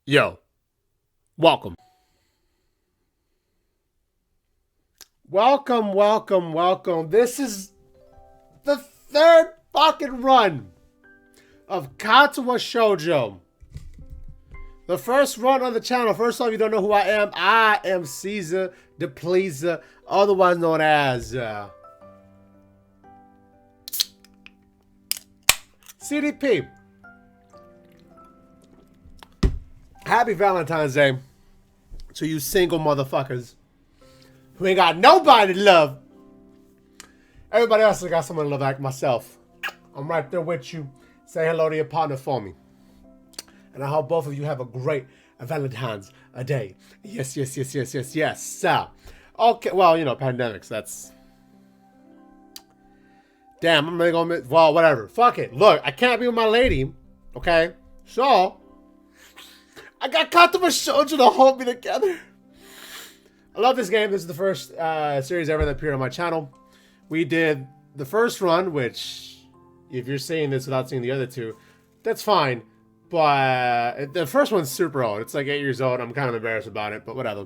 Yo, welcome. Welcome. This is the third fucking run of Katawa Shoujo. The first run on the channel. First off, you don't know who I am CezrDaPleazr, otherwise known as CDP. Happy Valentine's Day to you single motherfuckers who ain't got nobody to love. Everybody else has got someone to love like myself. I'm right there with you. Say hello to your partner for me. And I hope both of you have a great Valentine's Day. Yes. Okay, well, you know, pandemics, that's... Damn, I'm really gonna... Well, whatever. Fuck it. Look, I can't be with my lady, okay? So... I got Katawa Shoujo to hold me together. I love this game. This is the first series ever that appeared on my channel. We did the first run, which, if you're seeing this without seeing the other two, that's fine. But the first one's super old. It's like 8 years old. I'm kind of embarrassed about it, but whatever.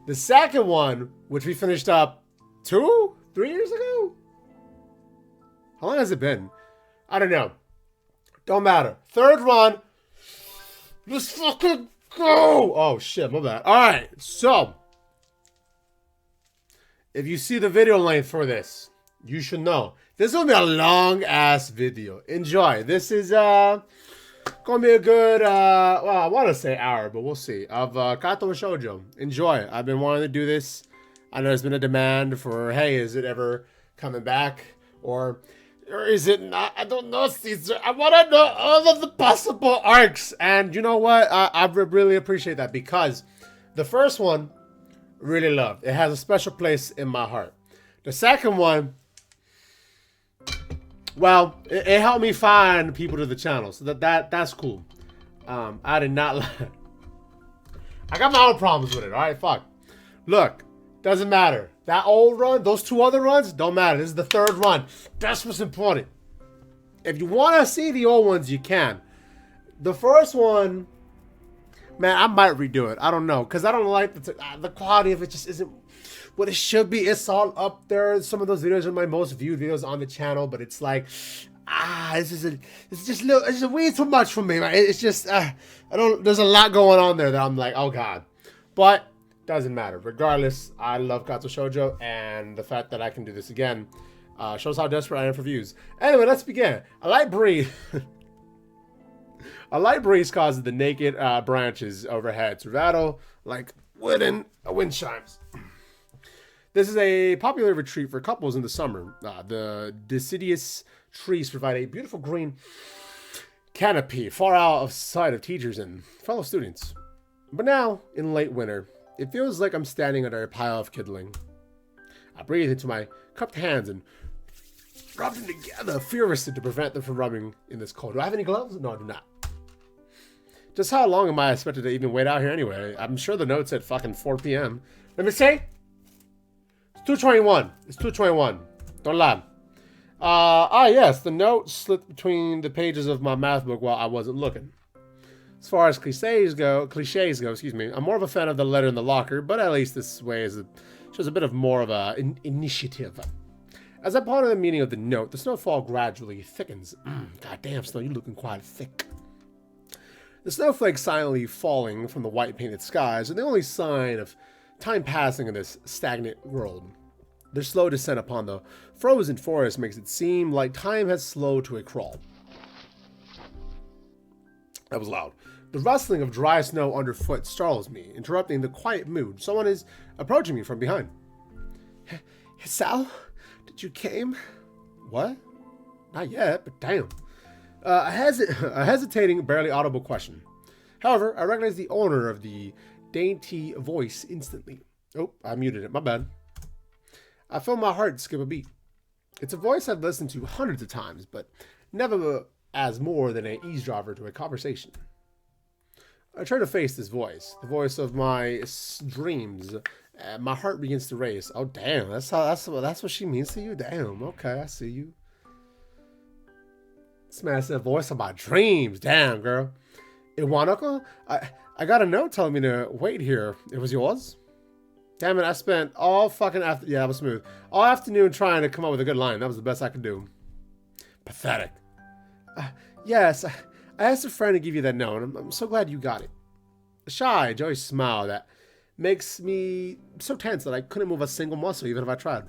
The second one, which we finished up 3 years ago? How long has it been? I don't know. Don't matter. Third run. Let's fucking go! Oh shit, my bad. Alright, so if you see the video length for this, you should know. This will be a long ass video. Enjoy. This is gonna be a good well, I wanna say hour, but we'll see. Of Katawa Shoujo. Enjoy. I've been wanting to do this. I know there's been a demand for, hey, is it ever coming back? Or is it not? I don't know, Caesar. I want to know all of the possible arcs. And you know what? I really appreciate that because the first one, really loved. It has a special place in my heart. The second one, well, it helped me find people to the channel. So that's cool. I did not like... I got my own problems with it, all right? Fuck. Look, doesn't matter. That old run, those 2 other runs, don't matter. This is the third run. That's what's important. If you want to see the old ones, you can. The first one, man, I might redo it. I don't know. Because I don't like the quality of it just isn't what it should be. It's all up there. Some of those videos are my most viewed videos on the channel. But it's like, it's just way too much for me. Right? It's just, there's a lot going on there that I'm like, oh God. But doesn't matter. Regardless, I love Katawa Shoujo, and the fact that I can do this again shows how desperate I am for views. Anyway, let's begin. A light breeze. A light breeze causes the naked branches overhead to rattle like wind chimes. This is a popular retreat for couples in the summer. The deciduous trees provide a beautiful green canopy far out of sight of teachers and fellow students. But now, in late winter, it feels like I'm standing under a pile of kindling. I breathe into my cupped hands and rub them together furiously to prevent them from rubbing in this cold. Do I have any gloves? No, I do not. Just how long am I expected to even wait out here anyway? I'm sure the note said fucking 4 p.m. Let me see. It's 2:21. It's 2:21. Don't lie. Yes, the note slipped between the pages of my math book while I wasn't looking. As far as cliches go, excuse me, I'm more of a fan of the letter in the locker, but at least this way shows a bit of more of an initiative. As I ponder the meaning of the note, the snowfall gradually thickens. God damn, Snow, you looking quite thick. The snowflakes silently falling from the white painted skies are the only sign of time passing in this stagnant world. Their slow descent upon the frozen forest makes it seem like time has slowed to a crawl. That was loud. The rustling of dry snow underfoot startles me, interrupting the quiet mood. Someone is approaching me from behind. Hey, Sal? Did you came? What? Not yet, but damn. A hesitating, barely audible question. However, I recognize the owner of the dainty voice instantly. Oh, I muted it. My bad. I feel my heart skip a beat. It's a voice I've listened to hundreds of times, but never as more than an eavesdropper to a conversation. I try to face this voice, the voice of my dreams. My heart begins to race. Oh damn, that's what she means to you. Damn, okay, I see you. Smash that voice of my dreams. Damn, girl. Iwanako? I got a note telling me to wait here. It was yours? Damn it, I spent all fucking yeah, that was smooth. All afternoon trying to come up with a good line. That was the best I could do. Pathetic. Yes, I asked a friend to give you that note. I'm so glad you got it. A shy, joy smile that makes me so tense that I couldn't move a single muscle even if I tried.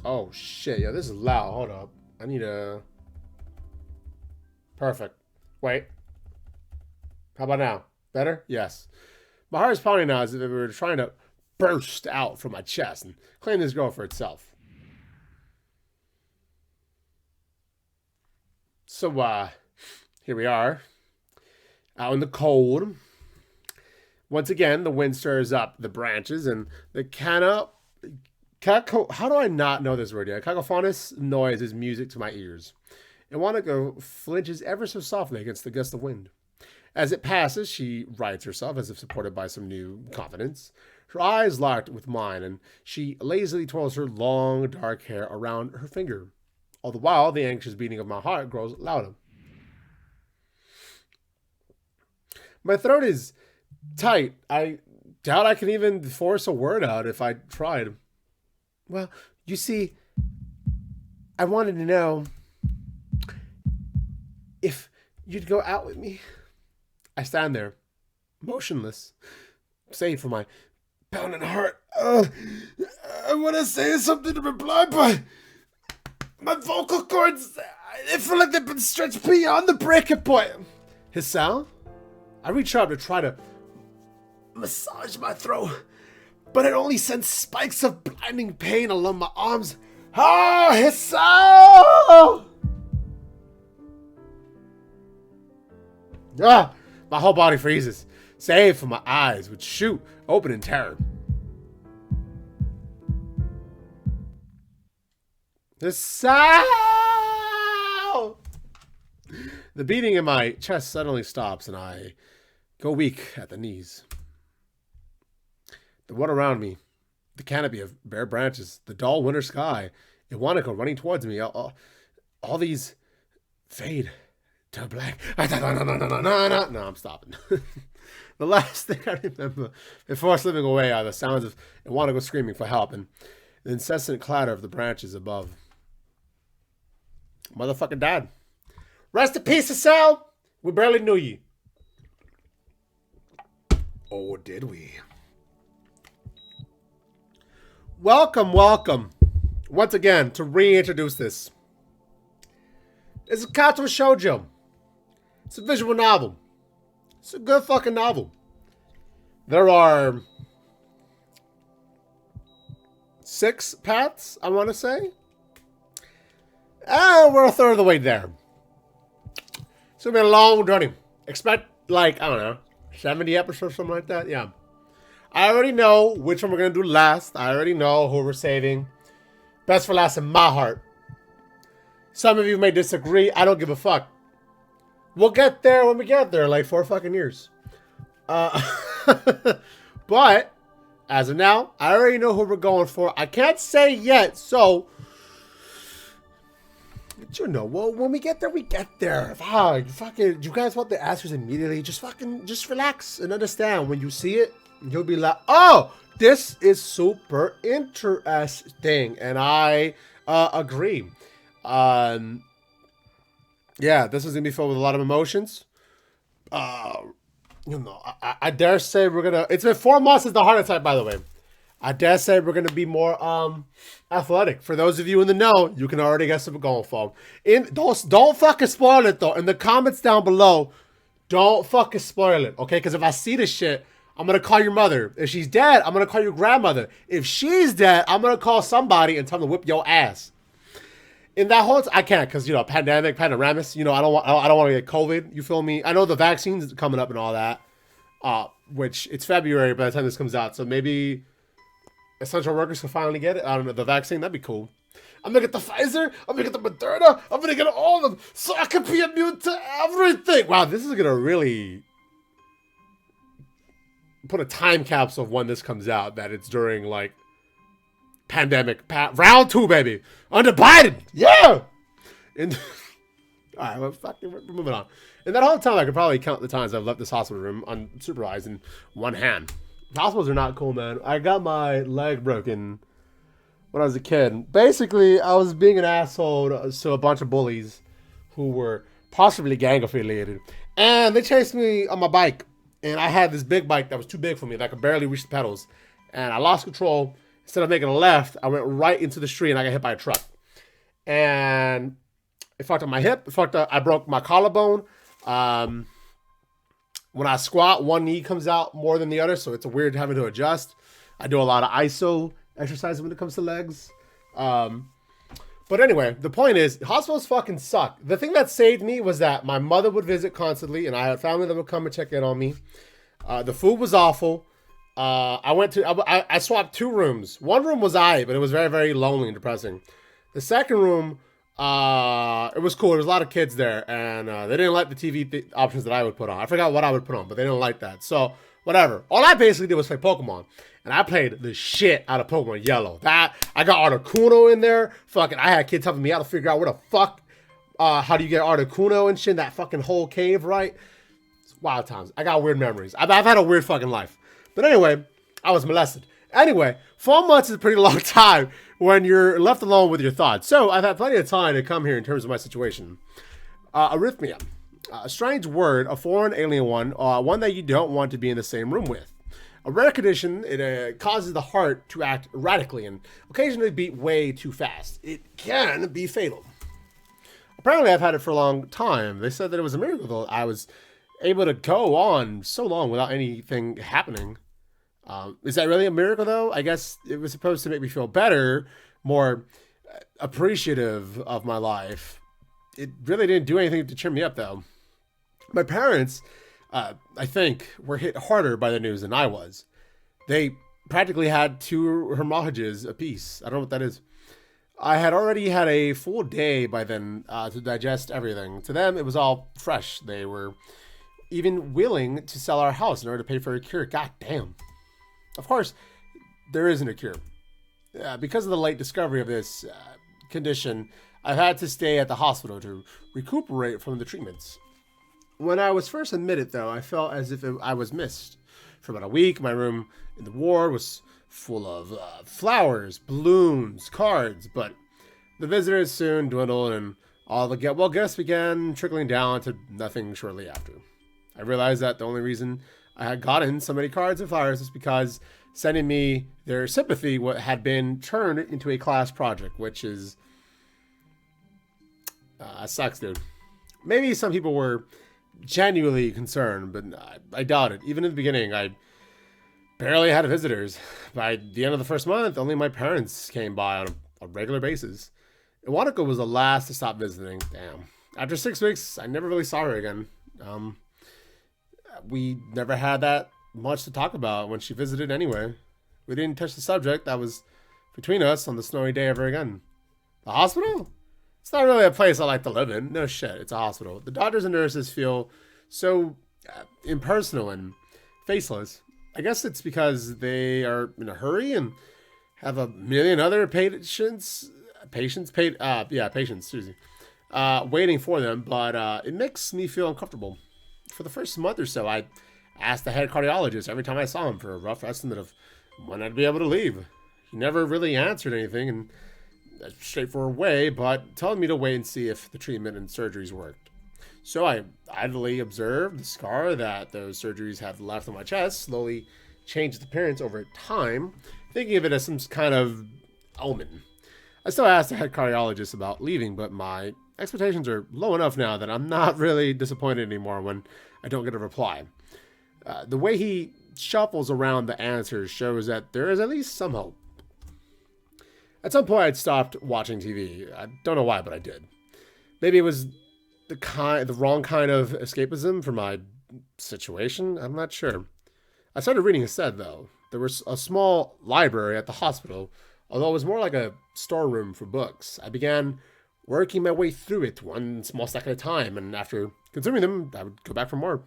Oh shit, yeah, this is loud. Hold up. I need a... Perfect. Wait. How about now? Better? Yes. My heart is pounding now as if it were trying to burst out from my chest and claim this girl for itself. So, here we are. Out in the cold. Once again, the wind stirs up the branches and the how do I not know this word yet? Cacophonous noise is music to my ears. Iwanako flinches ever so softly against the gust of wind. As it passes, she rights herself as if supported by some new confidence. Her eyes locked with mine, and she lazily twirls her long, dark hair around her finger. All the while, the anxious beating of my heart grows louder. My throat is tight. I doubt I can even force a word out if I tried. Well, you see, I wanted to know if you'd go out with me. I stand there, motionless, save for my pounding heart. I want to say something to reply, but my vocal cords, I feel like they've been stretched beyond the breaking point. His sound? I reach up to try to massage my throat, but it only sends spikes of blinding pain along my arms. Oh, his sound! My whole body freezes, save for my eyes, which shoot open in terror. The sound! The beating in my chest suddenly stops, and I go weak at the knees. The world around me, the canopy of bare branches, the dull winter sky, Iwanako running towards me, all these fade to black. No, I'm stopping. The last thing I remember before slipping away are the sounds of Iwanako screaming for help and the incessant clatter of the branches above. Motherfucker died. Rest in peace, Cecile. We barely knew you. Or did we? Welcome. Once again, to reintroduce this. It's a Katawa Shoujo. It's a visual novel. It's a good fucking novel. There are 6 paths, I want to say. We're a third of the way there. It's going to be a long journey. Expect, like, I don't know, 70 episodes, something like that. Yeah. I already know which one we're going to do last. I already know who we're saving. Best for last in my heart. Some of you may disagree. I don't give a fuck. We'll get there when we get there, like 4 fucking years. But, as of now, I already know who we're going for. I can't say yet, so... But you know, well, when we get there, we get there. Fucking, you guys want the answers immediately? Just relax and understand. When you see it, you'll be like, oh, this is super interesting. And I agree. Yeah, this is going to be filled with a lot of emotions. You know, I dare say we're going to... It's been 4 months since the heart attack, by the way. I dare say we're going to be more athletic. For those of you in the know, you can already guess what we're going for. Don't fucking spoil it, though. In the comments down below, don't fucking spoil it, okay? Because if I see this shit, I'm going to call your mother. If she's dead, I'm going to call your grandmother. If she's dead, I'm going to call somebody and tell them to whip your ass. In that whole... I can't, because, you know, panoramas, you know, I don't want to get COVID. You feel me? I know the vaccine's coming up and all that. Which, it's February by the time this comes out. So maybe... essential workers can finally get it. I don't know, the vaccine, that'd be cool. I'm gonna get the Pfizer, I'm gonna get the Moderna, I'm gonna get all of them so I can be immune to everything. Wow, this is gonna really put a time capsule of when this comes out, that it's during, like, pandemic, round 2, baby, under Biden, yeah! And All right, well, fucking, we're moving on. In that whole time, I could probably count the times I've left this hospital room unsupervised in one hand. Hospitals are not cool, man. I got my leg broken when I was a kid. Basically, I was being an asshole to a bunch of bullies who were possibly gang affiliated. And they chased me on my bike. And I had this big bike that was too big for me that I could barely reach the pedals. And I lost control. Instead of making a left, I went right into the street and I got hit by a truck. And it fucked up my hip. It fucked up. I broke my collarbone. When I squat, one knee comes out more than the other, so it's weird having to adjust. I do a lot of ISO exercises when it comes to legs. But anyway, the point is, hospitals fucking suck. The thing that saved me was that my mother would visit constantly, and I had family that would come and check in on me. The food was awful. I swapped 2 rooms. One room was but it was very, very lonely and depressing. The second room, it was cool. There was a lot of kids there, and they didn't like the TV options that I would put on. I forgot what I would put on, but they didn't like that. So, whatever. All I basically did was play Pokemon, and I played the shit out of Pokemon Yellow. I got Articuno in there. Fucking, I had kids helping me out to figure out where the fuck, how do you get Articuno and shit in that fucking whole cave, right? It's wild times. I got weird memories. I've had a weird fucking life. But anyway, I was molested. Anyway, 4 months is a pretty long time when you're left alone with your thoughts. So I've had plenty of time to come here in terms of my situation. Arrhythmia. A strange word, a foreign alien one, one that you don't want to be in the same room with. A rare condition, it causes the heart to act erratically and occasionally beat way too fast. It can be fatal. Apparently I've had it for a long time. They said that it was a miracle that I was able to go on so long without anything happening. Is that really a miracle, though? I guess it was supposed to make me feel better, more appreciative of my life. It really didn't do anything to cheer me up, though. My parents, I think, were hit harder by the news than I was. They practically had 2 hemorrhages apiece. I don't know what that is. I had already had a full day by then to digest everything. To them, it was all fresh. They were even willing to sell our house in order to pay for a cure. God damn. Of course, there isn't a cure. Because of the late discovery of this condition, I've had to stay at the hospital to recuperate from the treatments. When I was first admitted, though, I felt as if I was missed. For about a week, my room in the ward was full of flowers, balloons, cards, but the visitors soon dwindled and all the guests began trickling down to nothing shortly after. I realized that the only reason I had gotten so many cards and flowers is because sending me their sympathy had been turned into a class project, which is sucks, dude. Maybe some people were genuinely concerned, but I doubt it. Even in the beginning, I barely had visitors. By the end of the first month, only my parents came by on a regular basis. Iwanako was the last to stop visiting. Damn. After 6 weeks, I never really saw her again. We never had that much to talk about when she visited anyway. We didn't touch the subject that was between us on the snowy day ever again. The hospital? It's not really a place I like to live in. No shit, it's a hospital. The doctors and nurses feel so impersonal and faceless. I guess it's because they are in a hurry and have a million other patients waiting for them, but it makes me feel uncomfortable. For the first month or so, I asked the head cardiologist every time I saw him for a rough estimate of when I'd be able to leave. He never really answered anything in a straightforward way, but told me to wait and see if the treatment and surgeries worked. So I idly observed the scar that those surgeries had left on my chest slowly changed its appearance over time, thinking of it as some kind of omen. I still asked the head cardiologist about leaving, but my expectations are low enough now that I'm not really disappointed anymore when I don't get a reply. The way he shuffles around the answers shows that there is at least some hope. At some point, I'd stopped watching TV. I don't know why, but I did. Maybe it was the wrong kind of escapism for my situation. I'm not sure. I started reading instead, though. There was a small library at the hospital, although it was more like a storeroom for books. I began working my way through it one small stack at a time, and after consuming them, I would go back for more.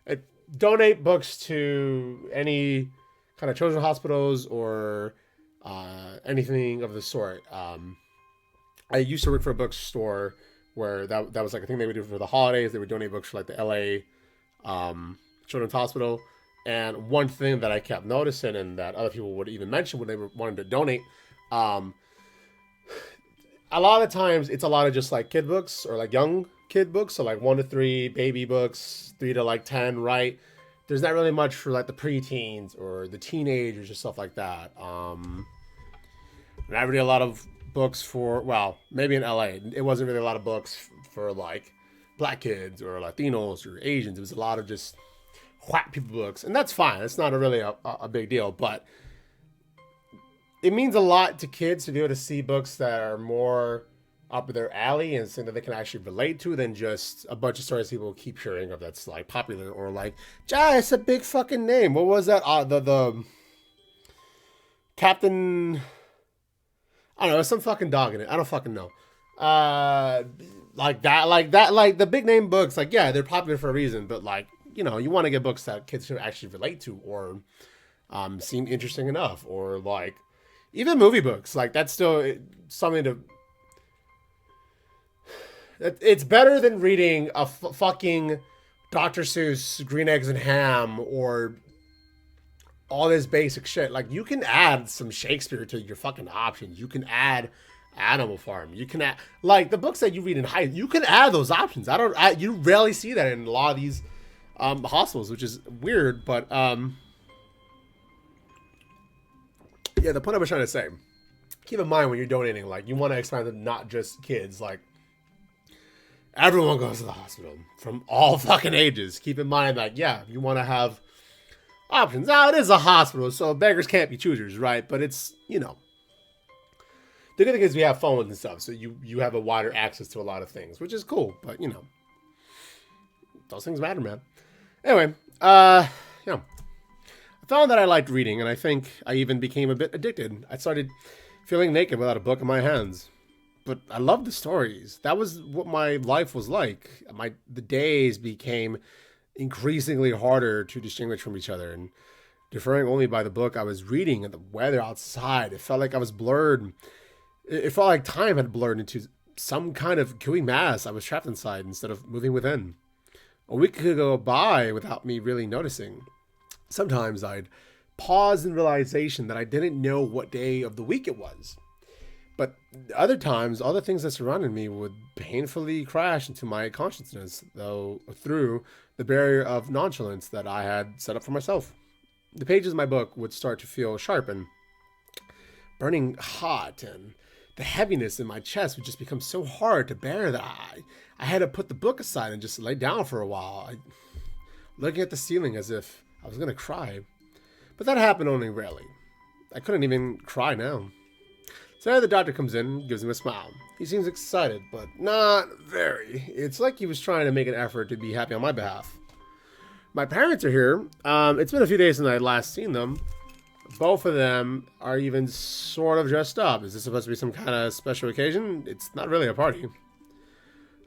I'd donate books to any kind of children's hospitals or anything of the sort. I used to work for a bookstore where that was like a thing they would do for the holidays. They would donate books for like the LA Children's Hospital. And one thing that I kept noticing, and that other people would even mention when they were wanting to donate, a lot of times it's a lot of just like kid books or like young kid books. So like 1 to 3 baby books, 3 to like 10, right? There's not really much for like the preteens or the teenagers or stuff like that. Not really a lot of books for, well, maybe in LA, it wasn't really a lot of books for like black kids or Latinos or Asians. It was a lot of just white people books, and that's fine. It's not really a big deal, but it means a lot to kids to be able to see books that are more up their alley and something that they can actually relate to than just a bunch of stories people keep hearing of that's like popular or like, it's a big fucking name. What was that? The Captain, I don't know, some fucking dog in it. I don't fucking know. Like the big name books, like, yeah, they're popular for a reason, but like, you know, you want to get books that kids can actually relate to or seem interesting enough, or like even movie books. Like that's still something to. It's better than reading a fucking Dr. Seuss Green Eggs and Ham or all this basic shit. Like you can add some Shakespeare to your fucking options. You can add Animal Farm. You can add like the books that you read in high. You can add those options. You rarely see that in a lot of these hospitals, which is weird, but yeah, the point I was trying to say, keep in mind when you're donating, like you want to expand to not just kids, like everyone goes to the hospital from all fucking ages. Keep in mind that, yeah, you want to have options. Now it is a hospital, so beggars can't be choosers, right? But it's, you know, the good thing is we have phones and stuff, so you have a wider access to a lot of things, which is cool, but you know, those things matter, man. Anyway, I found that I liked reading, and I think I even became a bit addicted. I started feeling naked without a book in my hands. But I loved the stories. That was what my life was like. The days became increasingly harder to distinguish from each other, and deferring only by the book I was reading and the weather outside. It felt like I was blurred. It felt like time had blurred into some kind of gooey mass. I was trapped inside instead of moving within. A week could go by without me really noticing. Sometimes I'd pause in realization that I didn't know what day of the week it was. But other times, all the things that surrounded me would painfully crash into my consciousness, though through the barrier of nonchalance that I had set up for myself. The pages of my book would start to feel sharp and burning hot, and the heaviness in my chest would just become so hard to bear that I had to put the book aside and just lay down for a while, looking at the ceiling as if I was going to cry. But that happened only rarely. I couldn't even cry now. So the doctor comes in and gives him a smile. He seems excited, but not very. It's like he was trying to make an effort to be happy on my behalf. My parents are here. It's been a few days since I had last seen them. Both of them are even sort of dressed up. Is this supposed to be some kind of special occasion? It's not really a party.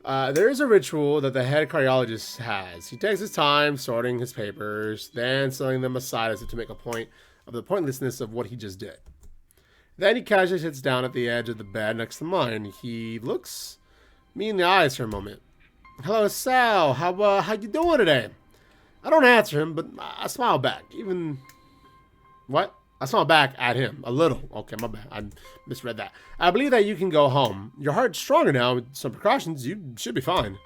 There is a ritual that the head cardiologist has. He takes his time sorting his papers, then setting them aside as if to make a point of the pointlessness of what he just did. Then he casually sits down at the edge of the bed next to mine. He looks me in the eyes for a moment. "Hello, Sal. How you doing today?" I don't answer him, but I smile back. What? I smile back at him. A little. Okay, my bad. I misread that. "I believe that you can go home. Your heart's stronger now. With some precautions, you should be fine.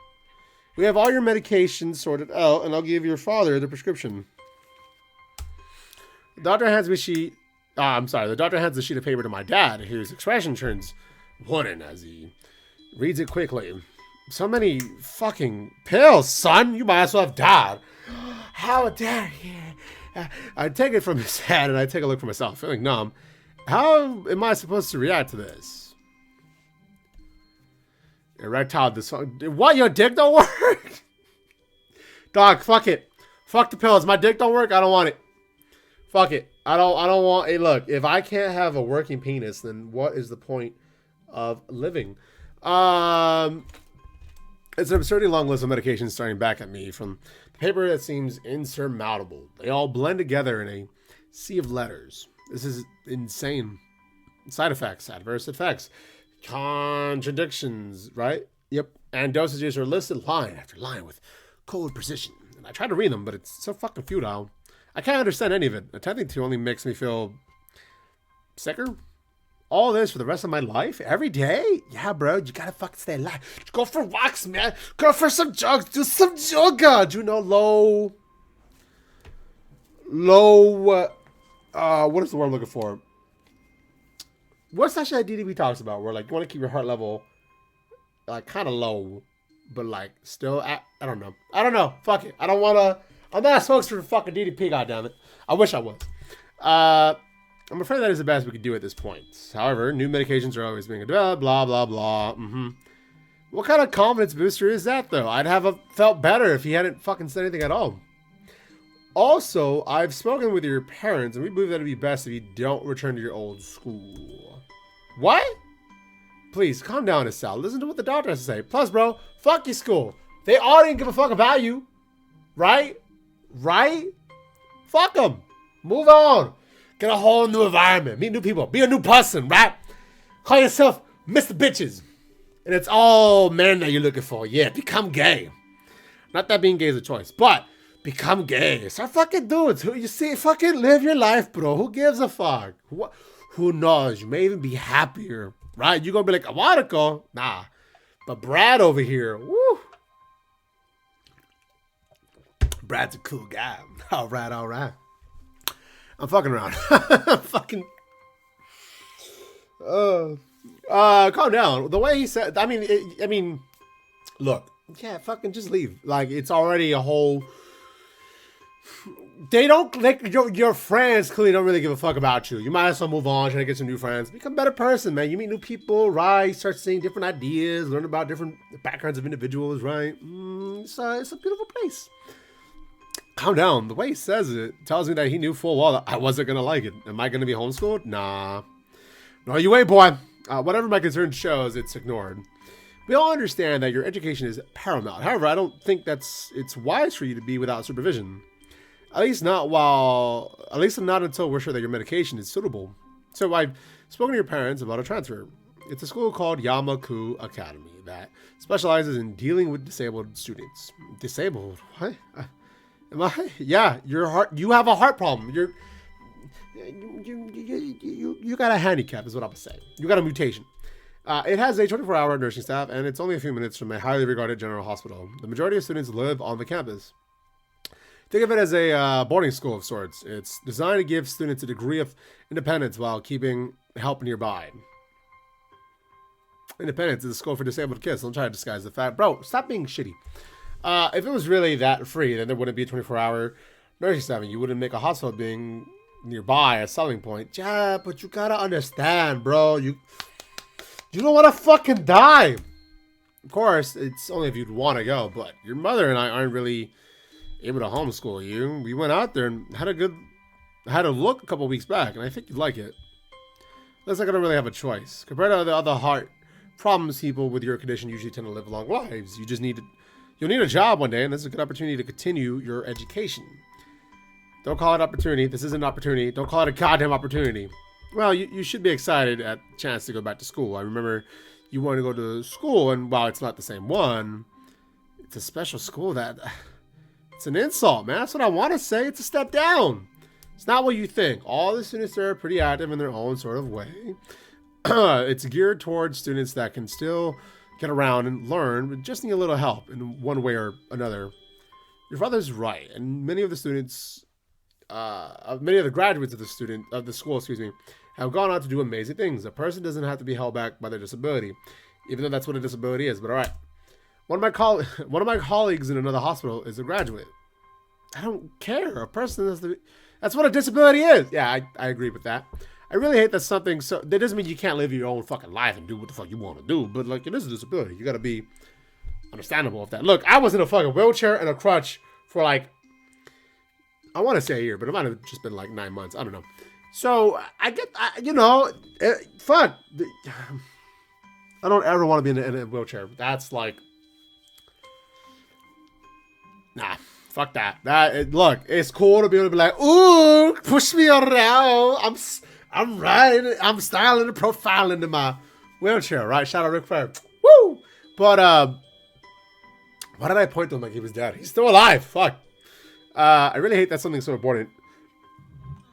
We have all your medications sorted out, and I'll give your father the prescription." The doctor hands the sheet of paper to my dad, whose expression turns wooden as he reads it quickly. "So many fucking pills, son. You might as well have died." "How dare you?" I take it from his head and I take a look for myself, feeling numb. How am I supposed to react to this? Erectile dysfunction. What? Your dick don't work? Dog, fuck it. Fuck the pills. My dick don't work. I don't want it. Fuck it. I don't want it. Look, if I can't have a working penis, then what is the point of living? It's an absurdly long list of medications staring back at me from the paper that seems insurmountable. They all blend together in a sea of letters. This is insane. Side effects, adverse effects, contradictions, right? Yep. and dosages are listed line after line with cold precision. And I tried to read them, but it's so fucking futile. I can't understand any of it. Attempting to only makes me feel sicker. All this for the rest of my life? Every day? Yeah, bro, you gotta fucking stay alive. Just go for walks, man. Go for some jogs. Do some yoga. Do you know what is the word I'm looking for? What's that shit DDB talks about? Where, like, you want to keep your heart level, like, kind of low, but, like, still at, I don't know. Fuck it. I don't want to, I'm not a spokesman for fucking DDP, goddammit. I wish I was. I'm afraid that is the best we could do at this point. However, new medications are always being developed, blah, blah, blah. What kind of confidence booster is that, though? I'd have felt better if he hadn't fucking said anything at all. Also, I've spoken with your parents, and we believe that it'd be best if you don't return to your old school. What? Please, calm down, Estelle. Listen to what the doctor has to say. Plus, bro, fuck your school. They all didn't give a fuck about you. Right? Fuck them. Move on. Get a whole new environment. Meet new people. Be a new person, right? Call yourself Mr. Bitches. And it's all men that you're looking for. Yeah, become gay. Not that being gay is a choice, but become gay. Start fucking dudes. You see, fucking live your life, bro. Who gives a fuck? Who knows? You may even be happier, right? You're going to be like, I want to go. Nah. But Brad over here, woo. Brad's a cool guy. All right. I'm fucking around. I'm fucking. Calm down. The way he said, I mean, look, yeah, fucking just leave. Like, it's already a whole. They don't, like, your friends clearly don't really give a fuck about you. You might as well move on, try to get some new friends. Become a better person, man. You meet new people, right? Start seeing different ideas, learn about different backgrounds of individuals, right? It's a beautiful place. Calm down. The way he says it tells me that he knew full well that I wasn't going to like it. Am I going to be homeschooled? Nah. No, you ain't, boy. Whatever my concern shows, it's ignored. We all understand that your education is paramount. However, I don't think it's wise for you to be without supervision. At least not until we're sure that your medication is suitable. So I've spoken to your parents about a transfer. It's a school called Yamaku Academy that specializes in dealing with disabled students. Disabled? What? Am I? Yeah, you have a heart problem. You got a handicap is what I'm saying. You got a mutation. It has a 24-hour nursing staff, and it's only a few minutes from a highly regarded general hospital. The majority of students live on the campus. Think of it as a boarding school of sorts. It's designed to give students a degree of independence while keeping help nearby. Independence is a school for disabled kids. Don't try to disguise the fact. Bro, stop being shitty. If it was really that free, then there wouldn't be a 24-hour nursing staff. You wouldn't make a hospital being nearby a selling point. Yeah, but you gotta understand, bro. You don't want to fucking die. Of course, it's only if you'd want to go, but your mother and I aren't really able to homeschool you. We went out there and had a look a couple weeks back, and I think you'd like it. Looks like I don't really have a choice. Compared to the other heart problems, people with your condition usually tend to live long lives. You'll need a job one day, and this is a good opportunity to continue your education. Don't call it opportunity. This isn't an opportunity. Don't call it a goddamn opportunity. Well, you should be excited at the chance to go back to school. I remember you wanted to go to school, and while it's not the same one, it's a special school that... It's an insult, man. That's what I want to say. It's a step down. It's not what you think. All the students there are pretty active in their own sort of way. It's geared towards students that can still get around and learn, but just need a little help in one way or another. Your father's right, and many of the graduates of the school, have gone on to do amazing things. A person doesn't have to be held back by their disability, even though that's what a disability is. But all right. One of my colleagues in another hospital is a graduate. I don't care. A person has to. That's what a disability is. Yeah, I agree with that. I really hate that something. So that doesn't mean you can't live your own fucking life and do what the fuck you want to do. But like, it is a disability. You got to be understandable of that. Look, I was in a fucking wheelchair and a crutch for like, I want to say a year, but it might have just been like 9 months. I don't know. So fuck. I don't ever want to be in a wheelchair. That's like. Nah, fuck that. Look, it's cool to be able to be like, ooh, push me around. I'm riding, I'm styling and profiling in my wheelchair, right? Shout out Ric Flair. Woo! But Why did I point to him like he was dead? He's still alive. Fuck. I really hate that something so important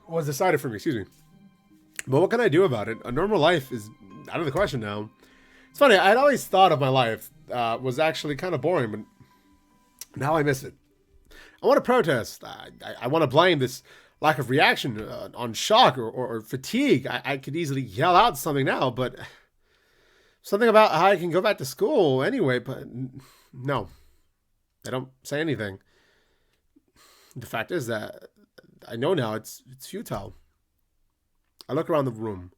was decided for me. Excuse me. But what can I do about it? A normal life is out of the question now. It's funny. I'd always thought of my life was actually kind of boring, but now I miss it. I want to protest. I want to blame this lack of reaction on shock or fatigue. I could easily yell out something now, but something about how I can go back to school anyway, but no. They don't say anything. The fact is that I know now it's futile. I look around the room,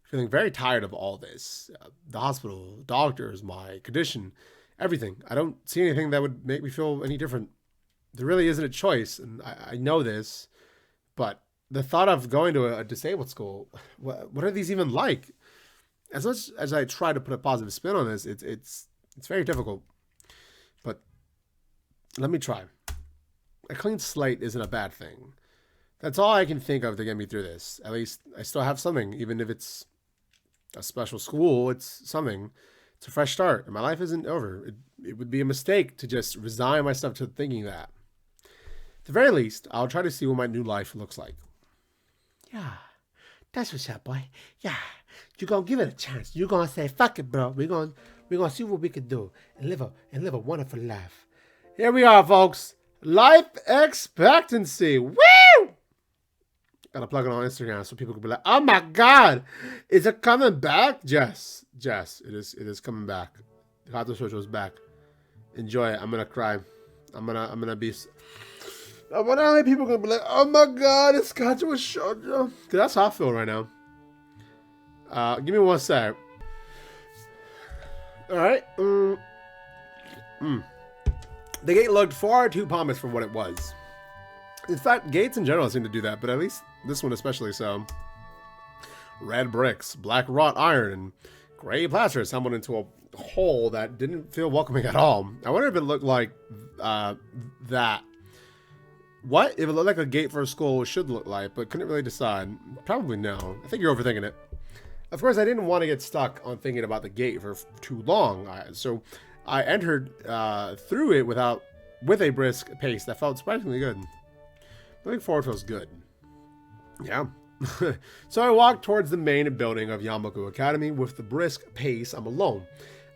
feeling very tired of all this. The hospital, doctors, my condition, everything. I don't see anything that would make me feel any different. There really isn't a choice, and I know this, but the thought of going to a disabled school, what are these even like? As much as I try to put a positive spin on this, it's very difficult. But let me try. A clean slate isn't a bad thing. That's all I can think of to get me through this. At least I still have something, even if it's a special school. It's something. It's a fresh start, and my life isn't over. It would be a mistake to just resign myself to thinking that. At the very least, I'll try to see what my new life looks like. Yeah, that's what's up, boy. Yeah, you're gonna give it a chance. You're gonna say, "Fuck it, bro. We're gonna see what we can do and live a wonderful life." Here we are, folks. Life expectancy. Woo! Gotta plug it on Instagram so people can be like, "Oh my God, is it coming back?" Jess, it is coming back. Katawa Shoujo is back. Enjoy it. I'm gonna cry. I'm gonna be. I wonder how many people are gonna be like, "Oh my God, it's Katawa Shoujo." Cause that's how I feel right now. Give me 1 sec. All right. The gate looked far too pompous for what it was. In fact, gates in general seem to do that, but at least this one especially so. Red bricks, black wrought iron, and gray plaster assembled into a hole that didn't feel welcoming at all. I wonder if it looked like that. What? If it looked like a gate for a school should look like, but couldn't really decide. Probably no. I think you're overthinking it. Of course, I didn't want to get stuck on thinking about the gate for too long, so I entered through it with a brisk pace that felt surprisingly good. Moving forward feels good. Yeah. So I walked towards the main building of Yamaku Academy with the brisk pace. I'm alone.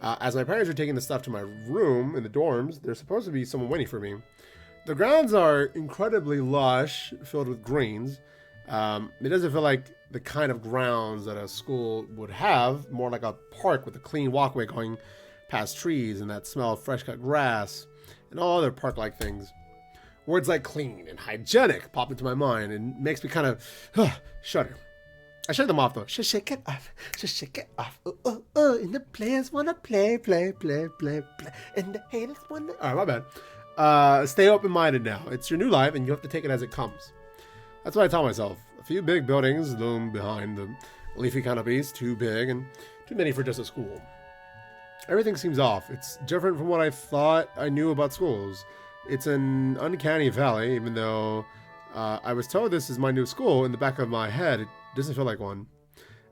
As my parents are taking the stuff to my room in the dorms, there's supposed to be someone waiting for me. The grounds are incredibly lush, filled with greens. It doesn't feel like the kind of grounds that a school would have, more like a park with a clean walkway going past trees and that smell of fresh cut grass and all other park-like things. Words like clean and hygienic pop into my mind and makes me kind of shudder. I shake them off though. Shake it off. Shake it off. And the players wanna play. And the haters wanna. All right, my bad. Stay open-minded now. It's your new life and you have to take it as it comes. That's what I tell myself. A few big buildings loom behind the leafy canopies, too big and too many for just a school. Everything seems off. It's different from what I thought I knew about schools. It's an uncanny valley, even though I was told this is my new school. In the back of my head, it doesn't feel like one.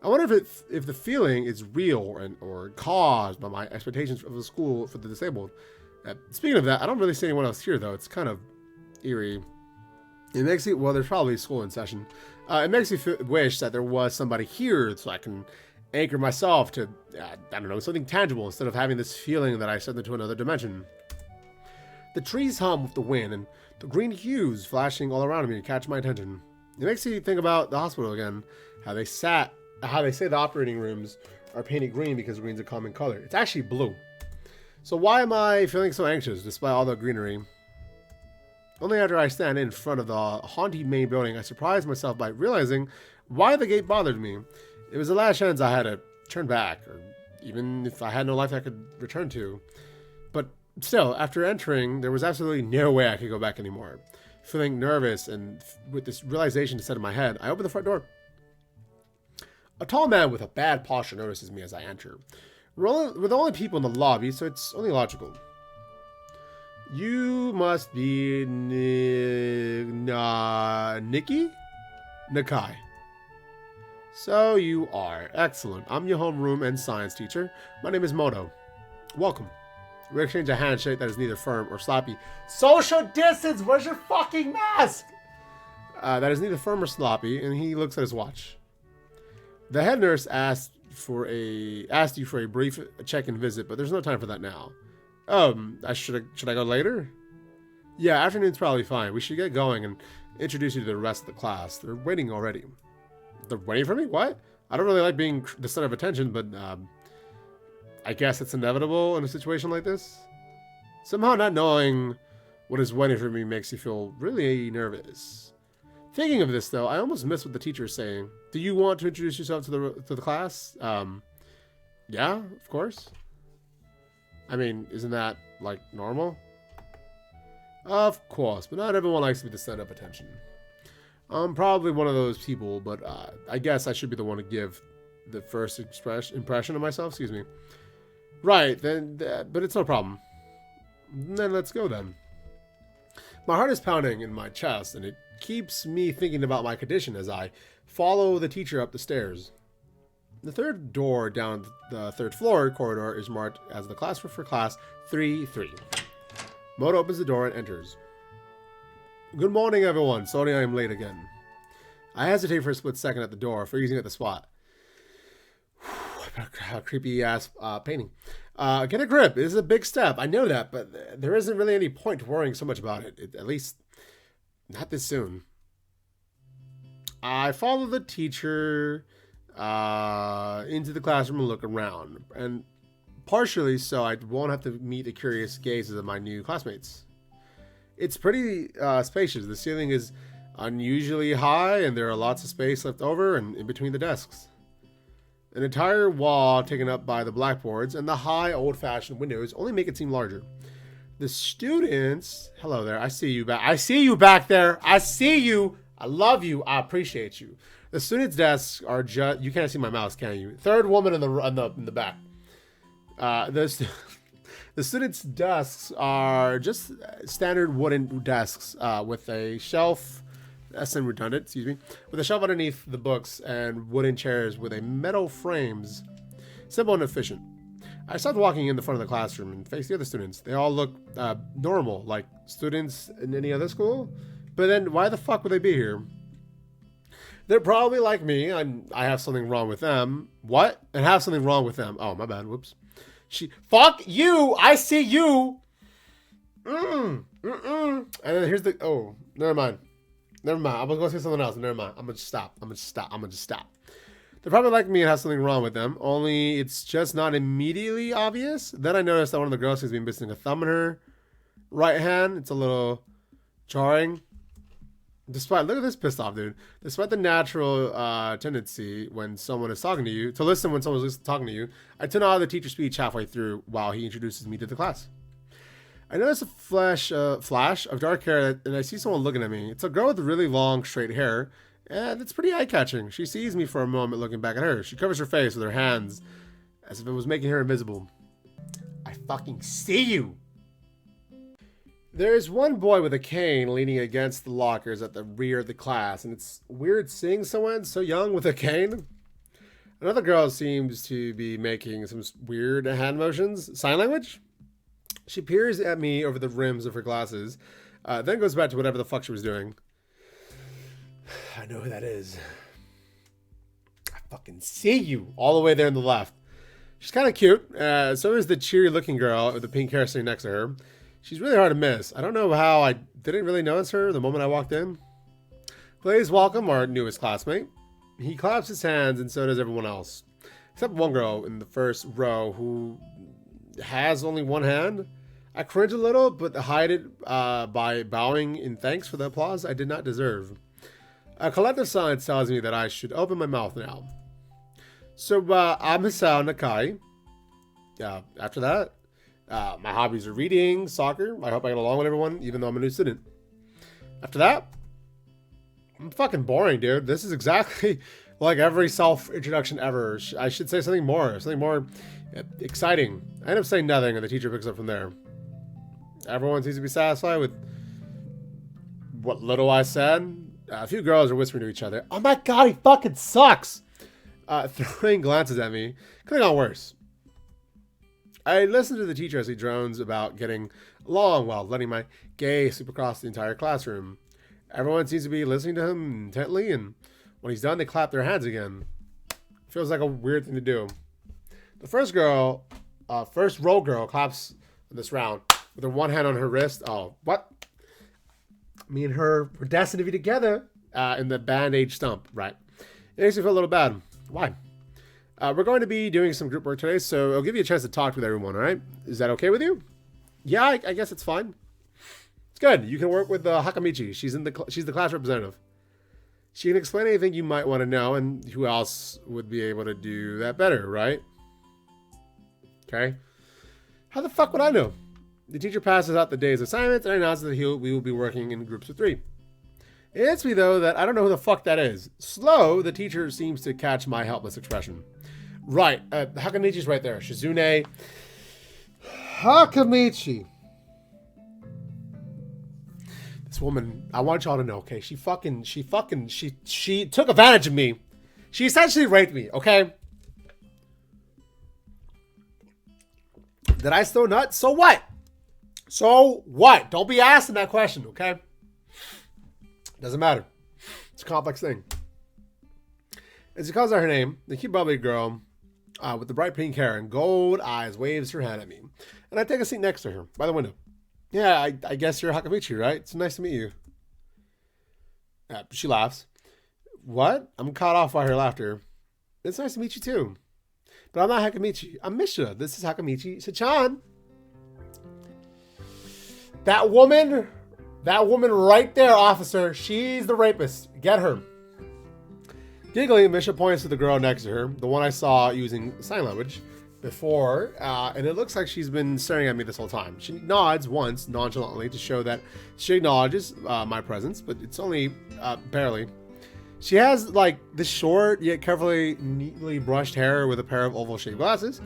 I wonder if the feeling is real or caused by my expectations of a school for the disabled. Speaking of that, I don't really see anyone else here, though. It's kind of eerie. It makes me, well, there's probably school in session. It makes me wish that there was somebody here so I can anchor myself to, I don't know, something tangible instead of having this feeling that I stepped into another dimension. The trees hum with the wind and the green hues flashing all around me catch my attention. It makes me think about the hospital again, how they say the operating rooms are painted green because green's a common color. It's actually blue. So why am I feeling so anxious despite all the greenery? Only after I stand in front of the haunted main building, I surprise myself by realizing why the gate bothered me. It was the last chance I had to turn back, or even if I had no life I could return to. But still, after entering, there was absolutely no way I could go back anymore. Feeling nervous and with this realization set in my head, I open the front door. A tall man with a bad posture notices me as I enter. We're the only people in the lobby, so it's only logical. You must be Nikki? Nakai. So you are. Excellent. I'm your homeroom and science teacher. My name is Moto. Welcome. We exchange a handshake that is neither firm or sloppy. Social distance! Where's your fucking mask? That is neither firm or sloppy, and he looks at his watch. The head nurse asked you for a brief check-in visit, but there's no time for that now. Should I go later? Yeah, afternoon's probably fine. We should get going and introduce you to the rest of the class. They're waiting already. They're waiting for me? What? I don't really like being the center of attention, but I guess it's inevitable in a situation like this. Somehow not knowing what is waiting for me makes you feel really nervous. Thinking of this, though, I almost missed what the teacher is saying. Do you want to introduce yourself to the class? Yeah, of course. I mean, isn't that, like, normal? Of course, but not everyone likes to be the center of attention. I'm probably one of those people, but I guess I should be the one to give the first impression of myself. Excuse me. Right, then, but it's no problem. Then let's go then. My heart is pounding in my chest, and it keeps me thinking about my condition as I follow the teacher up the stairs. The third door down the third floor corridor is marked as the classroom for class 3-3. Moto opens the door and enters. Good morning, everyone. Sorry I am late again. I hesitate for a split second at the door, freezing at the spot. Creepy ass painting. Get a grip. It is a big step. I know that, but there isn't really any point to worrying so much about it. At least, not this soon. I follow the teacher into the classroom and look around, and partially so I won't have to meet the curious gazes of my new classmates. It's pretty spacious. The ceiling is unusually high, and there are lots of space left over and in between the desks. An entire wall taken up by the blackboards and the high old-fashioned windows only make it seem larger. The students... Hello there. I see you back. I see you back there. I see you. I love you. I appreciate you. The students' desks are just... You can't see my mouse, can you? Third woman in the back. The students' desks are just standard wooden desks with a shelf... That's redundant, excuse me. With a shelf underneath the books and wooden chairs with a metal frames. Simple and efficient. I stopped walking in the front of the classroom and faced the other students. They all look normal, like students in any other school. But then why the fuck would they be here? They're probably like me, and I have something wrong with them. What? And have something wrong with them. Oh, my bad. Whoops. Fuck you! I see you! And then here's the... Oh, never mind. I was going to say something else. Never mind. I'm going to stop. They're probably like me and have something wrong with them. Only it's just not immediately obvious. Then I noticed that one of the girls has been missing a thumb in her right hand. It's a little jarring. Look at this pissed off dude. Despite the natural tendency when someone is talking to you, to listen when someone's talking to you, I tune out of the teacher's speech halfway through while he introduces me to the class. I notice a flash of dark hair, and I see someone looking at me. It's a girl with really long, straight hair, and it's pretty eye-catching. She sees me for a moment looking back at her. She covers her face with her hands as if it was making her invisible. I fucking see you! There's one boy with a cane leaning against the lockers at the rear of the class, and it's weird seeing someone so young with a cane. Another girl seems to be making some weird hand motions. Sign language? She peers at me over the rims of her glasses, then goes back to whatever the fuck she was doing. I know who that is. I fucking see you all the way there on the left. She's kind of cute. So is the cheery-looking girl with the pink hair sitting next to her. She's really hard to miss. I don't know how I didn't really notice her the moment I walked in. Please welcome our newest classmate. He claps his hands, and so does everyone else. Except one girl in the first row who has only one hand. I cringe a little, but hide it by bowing in thanks for the applause I did not deserve. A collective silence tells me that I should open my mouth now. So, I'm Hisao Nakai. After that, my hobbies are reading, soccer. I hope I get along with everyone, even though I'm a new student. After that, I'm fucking boring, dude. This is exactly like every self-introduction ever. I should say something more exciting. I end up saying nothing, and the teacher picks up from there. Everyone seems to be satisfied with what little I said. A few girls are whispering to each other, "Oh my god, he fucking sucks!" Throwing glances at me. Could have gone worse. I listen to the teacher as he drones about getting along while letting my gaze sweep across the entire classroom. Everyone seems to be listening to him intently, and when he's done, they clap their hands again. Feels like a weird thing to do. The first row girl claps this round with her one hand on her wrist. Oh, what? Me and her were destined to be together in the band-aid stump, right? It makes me feel a little bad. Why? We're going to be doing some group work today, so I'll give you a chance to talk with everyone, all right? Is that okay with you? Yeah, I guess it's fine. It's good. You can work with Hakamichi. She's the class representative. She can explain anything you might want to know, and who else would be able to do that better, right? Okay. How the fuck would I know? The teacher passes out the day's assignments and announces that we will be working in groups of 3. It hits me, though, that I don't know who the fuck that is. Slow, the teacher seems to catch my helpless expression. Right. Hakamichi's right there. Shizune Hakamichi. This woman, I want y'all to know, okay? She took advantage of me. She essentially raped me, okay? Did I still nut? So what? So what? Don't be asking that question, okay? Doesn't matter. It's a complex thing. As he calls out her name, the cute bubbly girl with the bright pink hair and gold eyes waves her hand at me. And I take a seat next to her by the window. Yeah, I guess you're Hakamichi, right? It's nice to meet you. She laughs. What? I'm caught off by her laughter. It's nice to meet you too. But I'm not Hakamichi. I'm Misha. This is Hakamichi Sachan. That woman right there, officer, she's the rapist. Get her. Giggling, Misha points to the girl next to her, the one I saw using sign language before, and it looks like she's been staring at me this whole time. She nods once, nonchalantly, to show that she acknowledges my presence, but it's only barely. She has, like, this short, yet carefully, neatly brushed hair with a pair of oval-shaped glasses,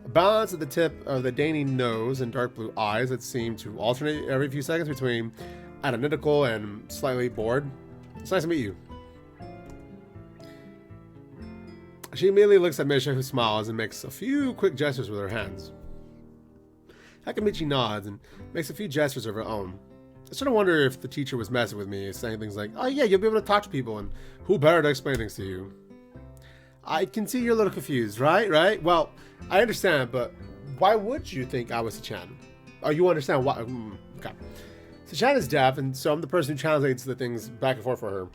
a balance at the tip of the dainty nose, and dark blue eyes that seem to alternate every few seconds between analytical and slightly bored. It's nice to meet you. She immediately looks at Misha, who smiles and makes a few quick gestures with her hands. Hakamichi nods and makes a few gestures of her own. I sort of wonder if the teacher was messing with me, saying things like, oh yeah, you'll be able to talk to people, and who better to explain things to you? I can see you're a little confused, right? Well, I understand, but why would you think I was Sachan? Oh, you understand why? Okay. Sachan is deaf, and so I'm the person who translates the things back and forth for her.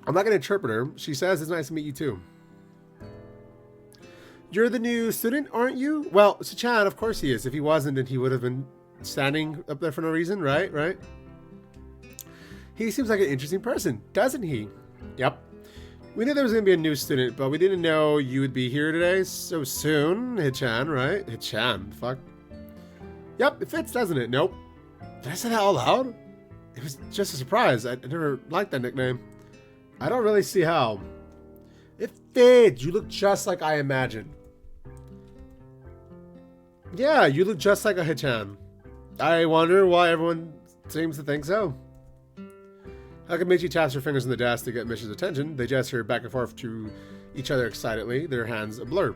I'm not going to interpret her. She says it's nice to meet you too. You're the new student, aren't you? Well, Sachan, of course he is. If he wasn't, then he would have been standing up there for no reason, right? He seems like an interesting person, doesn't he? Yep. We knew there was going to be a new student, but we didn't know you would be here today so soon. Hichan, right? Hichan, fuck. Yep, it fits, doesn't it? Nope. Did I say that out loud? It was just a surprise. I never liked that nickname. I don't really see how. It fits. You look just like I imagined. Yeah, you look just like a Hichan. I wonder why everyone seems to think so. Hakamichi taps her fingers on the desk to get Misha's attention. They gesture back and forth to each other excitedly, their hands a blur.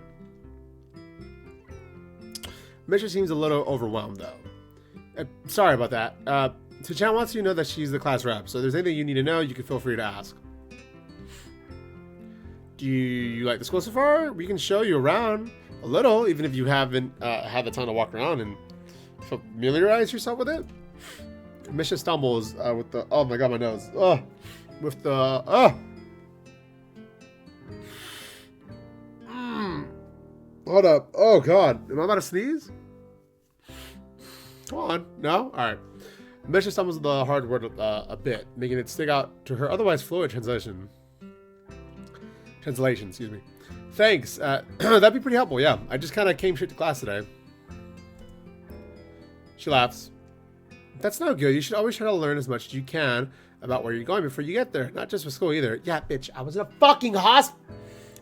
Misha seems a little overwhelmed, though. Sorry about that. Sachan wants you to know that she's the class rep, so if there's anything you need to know, you can feel free to ask. Do you like the school so far? We can show you around a little, even if you haven't had the time to walk around and familiarize yourself with it. Misha stumbles with the, oh my god, my nose. With the, Hold up. Oh god. Am I about to sneeze? Come on. No? Alright. Misha stumbles with the hard word a bit, making it stick out to her otherwise fluid translation, excuse me. Thanks. That'd be pretty helpful, yeah. I just kind of came straight to class today. She laughs. That's no good. You should always try to learn as much as you can about where you're going before you get there. Not just for school either. Yeah, bitch. I was in a fucking hospital.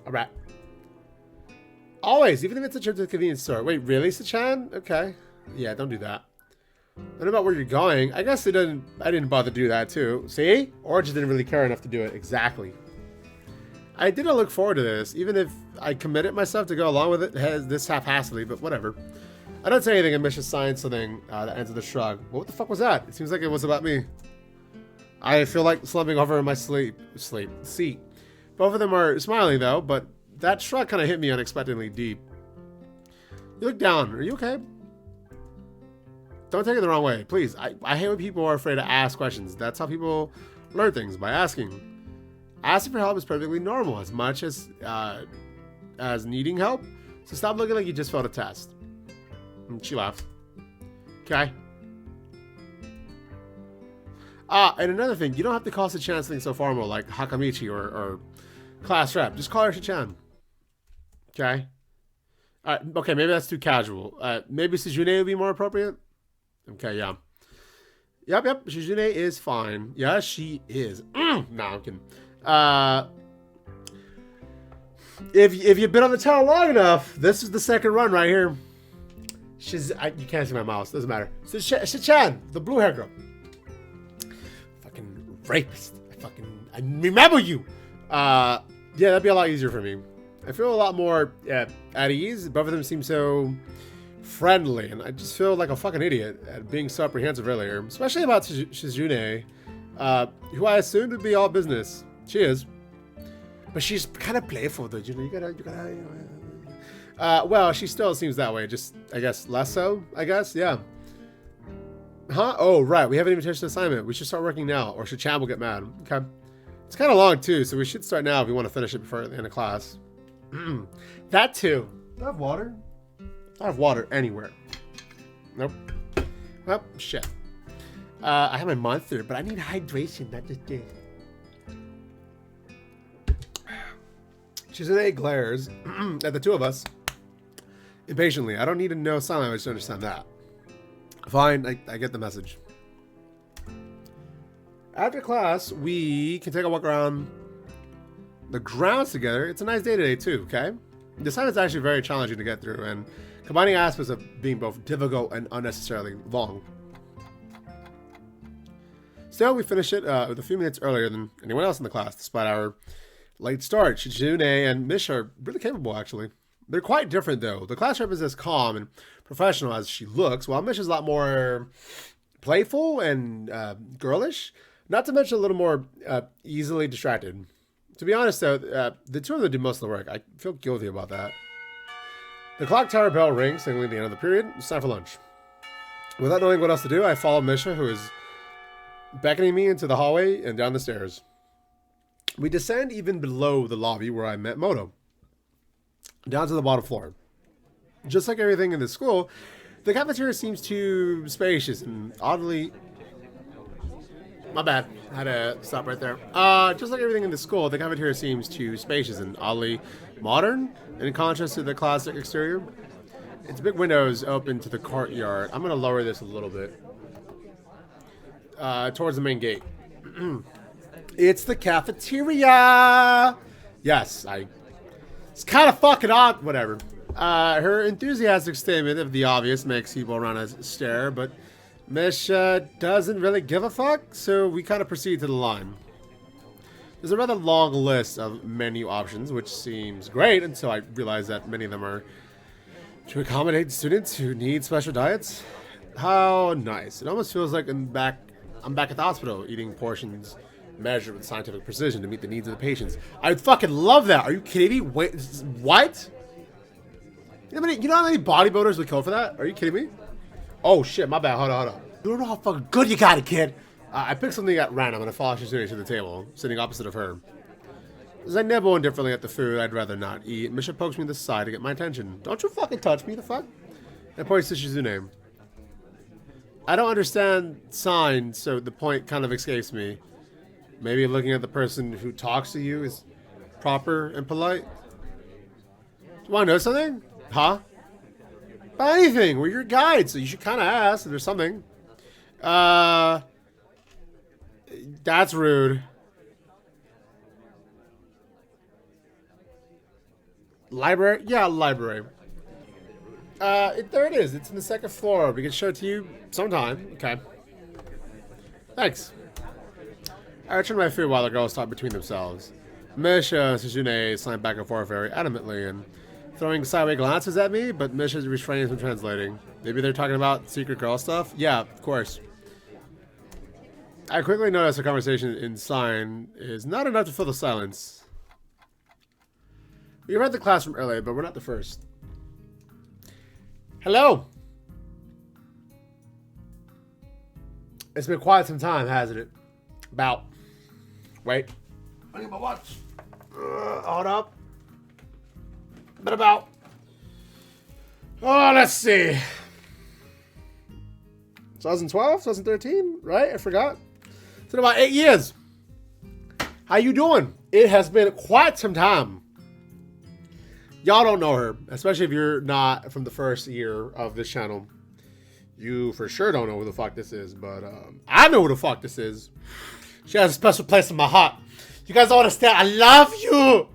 Alright. Always, even if it's a trip to the convenience store. Wait, really, Sachan? Okay. Yeah, don't do that. Don't know about where you're going. I guess I didn't bother to do that too. See? Or just didn't really care enough to do it. Exactly. I didn't look forward to this, even if I committed myself to go along with it this half-heartedly, but whatever. I don't say anything and Misha signs something that ends with a shrug. Well, what the fuck was that? It seems like it was about me. I feel like slumping over in my seat. Both of them are smiling though, but that shrug kind of hit me unexpectedly deep. You look down. Are you okay? Don't take it the wrong way, please. I hate when people are afraid to ask questions. That's how people learn things, by asking. Asking for help is perfectly normal, as much as needing help. So stop looking like you just failed a test. And she laughed. Okay. And another thing, you don't have to call Sichan something so formal like Hakamichi or class rep. Just call her Sichan. Okay? Okay, maybe that's too casual. Maybe Sejune would be more appropriate? Okay, yeah. Yep. Sejune is fine. Yeah, she is. No, I'm kidding. If you've been on the channel long enough, this is the second run right here. You can't see my mouse. Doesn't matter. Sichan, the blue hair girl. Fucking rapist. I remember you. Yeah, that'd be a lot easier for me. I feel a lot more at ease. Both of them seem so friendly, and I just feel like a fucking idiot at being so apprehensive earlier, especially about Shizune, who I assumed would be all business. She is, but she's kind of playful, though. You gotta. Well, she still seems that way. Just, I guess, less so. I guess, yeah. Huh? Oh, right. We have an invitation assignment. We should start working now, or Sichan will get mad. Okay. It's kind of long too, so we should start now if we want to finish it before the end of class. That too. Do I have water? I have water anywhere. Nope. Well, shit. I have my monster, but I need hydration, not just this. Shizune glares at the two of us impatiently. I don't need to know sign language to understand that. Fine, I get the message. After class, we can take a walk around the grounds together. It's a nice day today too, okay? The assignment's actually very challenging to get through, and combining aspects of being both difficult and unnecessarily long. Still, we finished it with a few minutes earlier than anyone else in the class, despite our late start. Shizune and Misha are really capable, actually. They're quite different, though. The class rep is as calm and professional as she looks, while Misha's a lot more playful and girlish. Not to mention a little more easily distracted. To be honest, though, the two of them do most of the work. I feel guilty about that. The clock tower bell rings, signaling the end of the period. It's time for lunch. Without knowing what else to do, I follow Misha, who is beckoning me into the hallway and down the stairs. We descend even below the lobby where I met Moto, down to the bottom floor. Just like everything in the school, the cafeteria seems too spacious and oddly... My bad. I had to stop right there. Just like everything in the school, the cafeteria seems too spacious and oddly modern, in contrast to the classic exterior. Its big windows open to the courtyard. I'm going to lower this a little bit. Towards the main gate. It's the cafeteria! Yes, it's kind of fucking odd. Whatever. Her enthusiastic statement of the obvious makes people around us stare, but Misha doesn't really give a fuck, so we kind of proceed to the line. There's a rather long list of menu options, which seems great until I realize that many of them are to accommodate students who need special diets. How nice. It almost feels like I'm back at the hospital, eating portions measured with scientific precision to meet the needs of the patients. I fucking love that. Are you kidding me? Wait, what? You know how many bodybuilders would kill for that? Are you kidding me? Oh shit, my bad. Hold on. You don't know how fucking good you got it, kid. I picked something at random and I follow Shizune to the table, sitting opposite of her. As I nibble indifferently at the food I'd rather not eat, Misha pokes me in the side to get my attention. Don't you fucking touch me, the fuck? And points to Shizune. I don't understand signs, so the point kind of escapes me. Maybe looking at the person who talks to you is proper and polite. Do you want to know something? Huh? About anything. We're your guide, so you should kind of ask if there's something. That's rude. Library? Yeah, library. There it is. It's in the second floor. We can show it to you sometime. Okay. Thanks. I returned my food while the girls talked between themselves. Misha and Suzune slam back and forth very adamantly and throwing sideways glances at me, but Misha's refraining from translating. Maybe they're talking about secret girl stuff? Yeah, of course. I quickly noticed the conversation in sign is not enough to fill the silence. We read the classroom earlier, but we're not the first. Hello! It's been quite some time, hasn't it? About. Wait. I need my watch. Hold up. Been about. Oh, let's see. 2012, 2013, right? I forgot. It's been about 8 years. How you doing? It has been quite some time. Y'all don't know her, especially if you're not from the first year of this channel. You for sure don't know who the fuck this is, but I know who the fuck this is. She has a special place in my heart. You guys don't understand. I love you.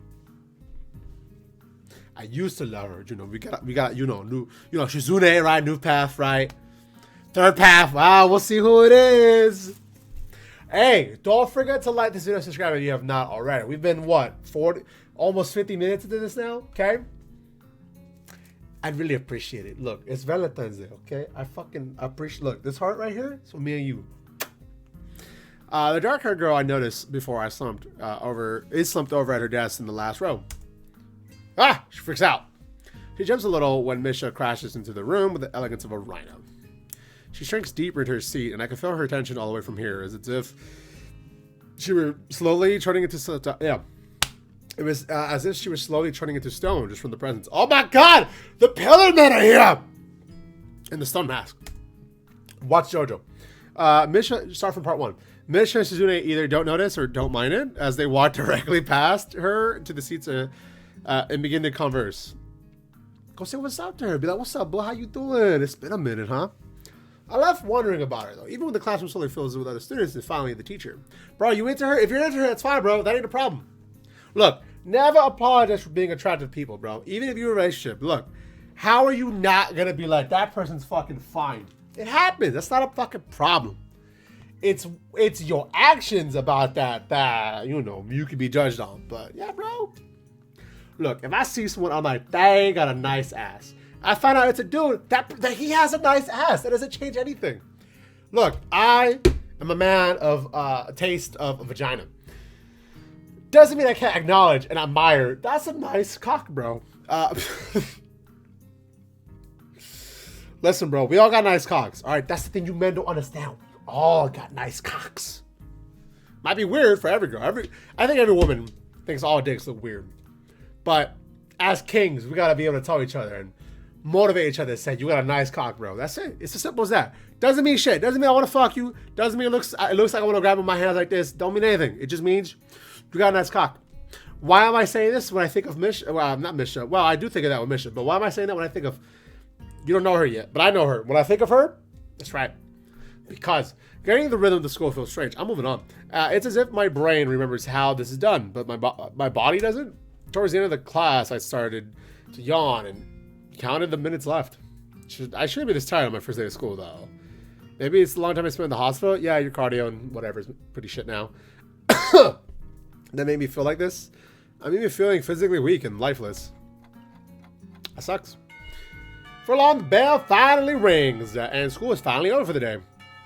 I used to love her. You know, we got Shizune, right? New path, right? Third path. Wow, we'll see who it is. Hey, don't forget to like this video and subscribe if you have not already. We've been what, 40, almost 50 minutes into this now, okay? I'd really appreciate it. Look, it's Valentine's Day, okay? I fucking appreciate. Look, this heart right here, it's for me and you. The dark-haired girl I noticed before I slumped over at her desk in the last row. Ah, she freaks out. She jumps a little when Misha crashes into the room with the elegance of a rhino. She shrinks deeper into her seat, and I can feel her attention all the way from here, as if she were slowly turning into It was as if she was slowly turning into stone just from the presence. Oh my god! The Pillar Men are here! And the stone mask. Watch Shoujo. Misha, start from part 1. Misha and Shizune either don't notice or don't mind it as they walk directly past her to the seats and begin to converse. Go say what's up to her. Be like, what's up, boy? How you doing? It's been a minute, huh? I left wondering about her, though. Even when the classroom slowly fills with other students and finally the teacher. Bro, you into her? If you're into her, that's fine, bro. That ain't a problem. Look, never apologize for being attracted to people, bro. Even if you're in a relationship. Look, how are you not going to be like, that person's fucking fine? It happens. That's not a fucking problem. It's your actions about that, you know, you could be judged on. But, yeah, bro. Look, if I see someone, I'm like, they got a nice ass. I find out it's a dude that he has a nice ass. That doesn't change anything. Look, I am a man of a taste of a vagina. Doesn't mean I can't acknowledge and admire. That's a nice cock, bro. Listen, bro, we all got nice cocks. All right, that's the thing you men don't understand. We all got nice cocks. Might be weird for every girl. I think every woman thinks all dicks look weird. But as kings, we gotta be able to tell each other and motivate each other and say, you got a nice cock, bro. That's it. It's as simple as that. Doesn't mean shit. Doesn't mean I want to fuck you. Doesn't mean it looks like I want to grab with my hands like this. Don't mean anything. It just means you got a nice cock. Why am I saying this when I think of Misha? Well, not Misha. Well, I do think of that with Misha. But why am I saying that when I think of... You don't know her yet, but I know her. When I think of her, that's right. Because getting the rhythm of the school feels strange. I'm moving on. It's as if my brain remembers how this is done, but my body doesn't. Towards the end of the class, I started to yawn and counted the minutes left. I shouldn't be this tired on my first day of school, though. Maybe it's the long time I spent in the hospital. Yeah, your cardio and whatever is pretty shit now. That made me feel like this. I made me feeling physically weak and lifeless. That sucks. For long, the bell finally rings, and school is finally over for the day.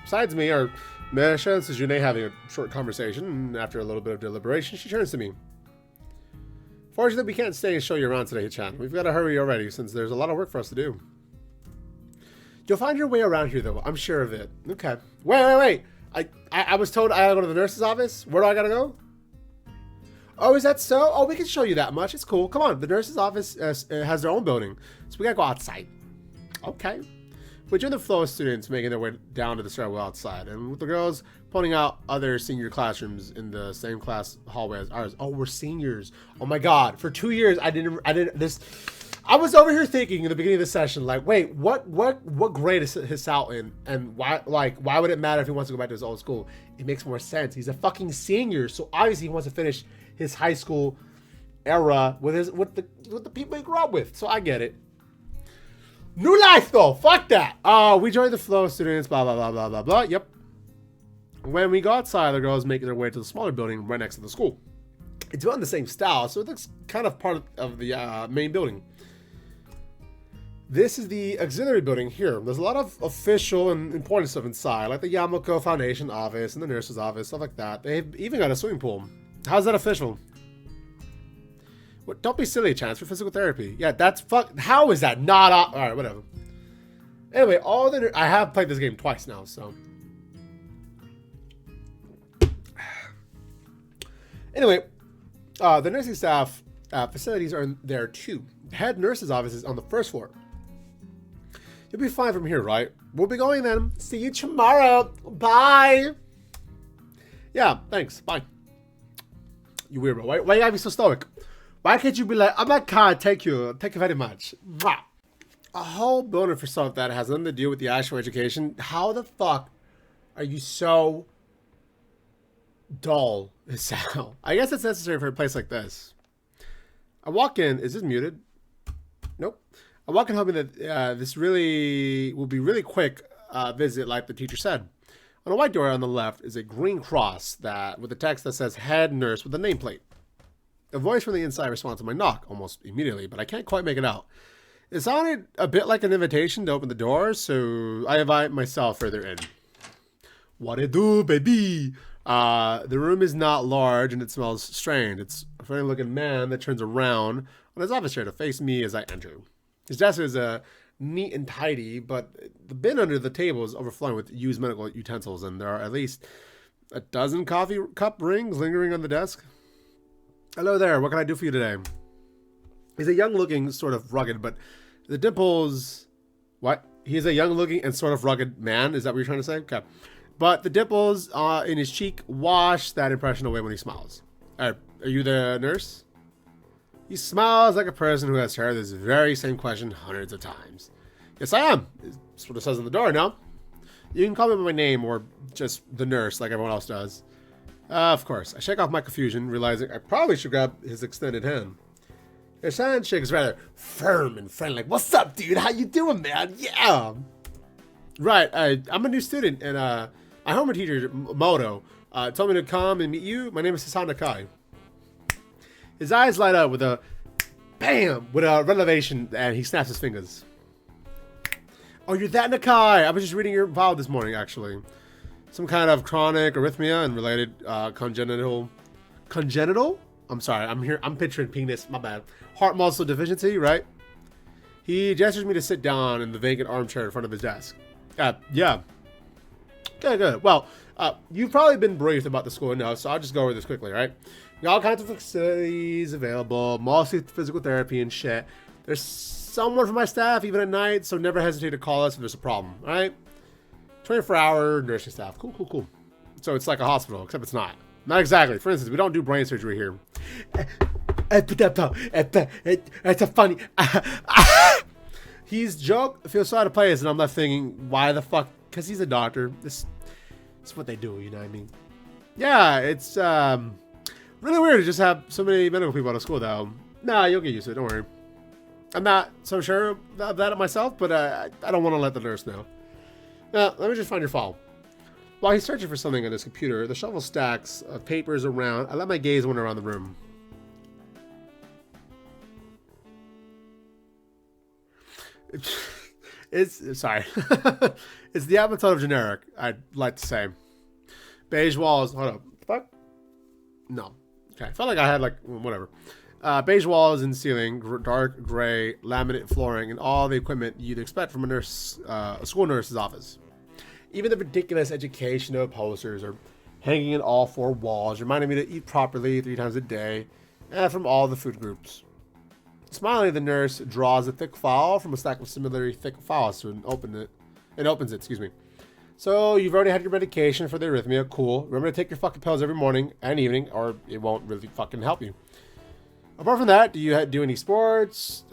Besides me are Misha and Suzune having a short conversation, and after a little bit of deliberation, she turns to me. Fortunately, we can't stay and show you around today, Chan. We've got to hurry already, since there's a lot of work for us to do. You'll find your way around here, though. I'm sure of it. Okay. Wait. I was told I gotta go to the nurse's office. Where do I gotta go? Oh, is that so? Oh, we can show you that much. It's cool. Come on. The nurse's office has their own building, so we gotta go outside. Okay. We join the flow of students making their way down to the stairwell outside, and with the girls pointing out other senior classrooms in the same class hallway as ours. Oh, we're seniors. Oh my God. For 2 years, I was over here thinking in the beginning of the session, like, wait, what grade is his out in, and why would it matter if he wants to go back to his old school? It makes more sense. He's a fucking senior, so obviously he wants to finish his high school era with the people he grew up with. So I get it. New life though, fuck that. We joined the flow of students, blah blah blah blah blah blah. Yep. When we go outside, the girls making their way to the smaller building right next to the school. It's built in the same style, so it looks kind of part of the main building. This is the auxiliary building here. There's a lot of official and important stuff inside, like the Yamako Foundation office and the nurse's office, stuff like that. They've even got a swimming pool. How's that official? What? Don't be silly, Chance, for physical therapy. Yeah, that's fuck. How is that not? All right, whatever. Anyway, I have played this game twice now, so. Anyway, the nursing staff facilities are there too. The head nurse's office is on the first floor. You'll be fine from here, right? We'll be going then. See you tomorrow. Bye. Yeah, thanks. Bye. You weird, bro. Why you gotta be so stoic? Why can't you be like, oh my god, thank you. Thank you very much. Mwah. A whole building for stuff that has nothing to do with the actual education. How the fuck are you so dull? I guess it's necessary for a place like this. I walk in. Is this muted? Nope. I walk in hoping that this really will be really quick visit, like the teacher said. On a white door on the left is a green cross with a text that says "Head Nurse" with a nameplate. A voice from the inside responds to my knock almost immediately, but I can't quite make it out. It sounded a bit like an invitation to open the door, so I invite myself further in. What it do, baby? The room is not large and it smells strange. It's a funny looking man that turns around on his office chair to face me as I enter. His desk is neat and tidy, but the bin under the table is overflowing with used medical utensils, and there are at least a dozen coffee cup rings lingering on the desk. Hello there, what can I do for you today? He's a young-looking, sort of rugged, but the dimples... What? He's a young-looking and sort of rugged man? Is that what you're trying to say? Okay. But the dimples in his cheek wash that impression away when he smiles. Are you the nurse? He smiles like a person who has heard this very same question hundreds of times. Yes, I am. That's what it says on the door, no? You can call me by my name or just the nurse like everyone else does. Of course. I shake off my confusion, realizing I probably should grab his extended hand. His handshake is rather firm and friendly. Like, what's up, dude? How you doing, man? Yeah. Right. I'm a new student, and my homeroom teacher, Moto, told me to come and meet you. My name is Hassan Nakai. His eyes light up with a bam, with a revelation, and he snaps his fingers. Oh, you're that Nakai. I was just reading your file this morning, actually. Some kind of chronic arrhythmia and related congenital? I'm sorry, I'm picturing penis, my bad. Heart muscle deficiency, right? He gestures me to sit down in the vacant armchair in front of his desk. Yeah. Good. Well, you've probably been briefed about the school enough, so I'll just go over this quickly, right? Got all kinds of facilities available, mostly physical therapy and shit. There's someone from my staff even at night, so never hesitate to call us if there's a problem, all right? 24-hour nursing staff. Cool. So it's like a hospital, except it's not. Not exactly. For instance, we don't do brain surgery here. It's a funny... He's joke feels so out of place, and I'm left thinking, why the fuck? Because he's a doctor. This is what they do, you know what I mean? Yeah, it's really weird to just have so many medical people out of school, though. Nah, you'll get used to it, don't worry. I'm not so sure of that myself, but I don't want to let the nurse know. Now, let me just find your file. While he's searching for something on his computer, the shuffle stacks of papers around. I let my gaze wander around the room. Sorry. It's the appetite of generic, I'd like to say. Beige walls. Hold up. Fuck? No. Okay. I felt like I had whatever. Beige walls and ceiling, dark gray laminate flooring, and all the equipment you'd expect from a school nurse's office. Even the ridiculous educational posters are hanging in all four walls, reminding me to eat properly 3 times a day, and from all the food groups. Smiling, the nurse draws a thick file from a stack of similarly thick files and opens it. Excuse me. So you've already had your medication for the arrhythmia. Cool. Remember to take your fucking pills every morning and evening, or it won't really fucking help you. Apart from that, do you do any sports,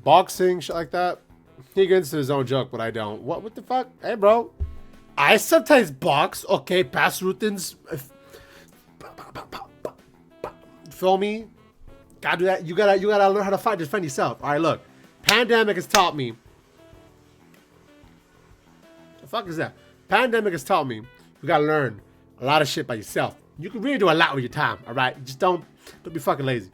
boxing, shit like that? He gets into his own joke, but I don't. What the fuck? Hey, bro. I sometimes box. Okay, past routines. Feel me? Gotta do that. You gotta learn how to fight. Defend yourself. All right, look. Pandemic has taught me. The fuck is that? Pandemic has taught me. You gotta learn a lot of shit by yourself. You can really do a lot with your time, all right? Just don't be fucking lazy.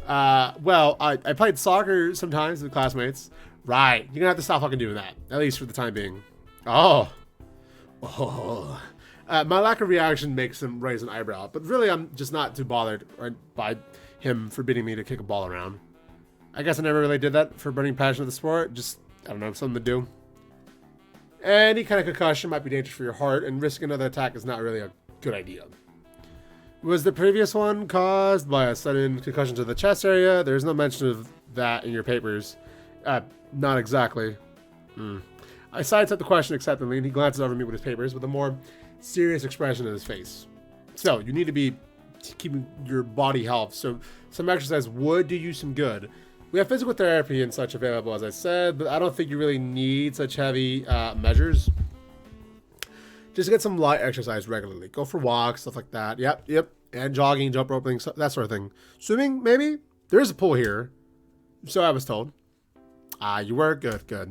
Well, I played soccer sometimes with classmates. Right. You're gonna have to stop fucking doing that, at least for the time being. Oh. My lack of reaction makes him raise an eyebrow, but really I'm just not too bothered by him forbidding me to kick a ball around. I guess I never really did that for burning passion of the sport. Just, I don't know, something to do. Any kind of concussion might be dangerous for your heart, and risking another attack is not really a good idea. Was the previous one caused by a sudden concussion to the chest area? There's no mention of that in your papers. Not exactly. I sidestep the question acceptingly, and he glances over me with his papers with a more serious expression in his face. So, you need to be keeping your body health, so some exercise would do you some good. We have physical therapy and such available, as I said, but I don't think you really need such heavy measures. Just get some light exercise regularly. Go for walks, stuff like that. Yep. And jogging, jump roping, that sort of thing. Swimming, maybe? There is a pool here. So I was told. You were? Good. At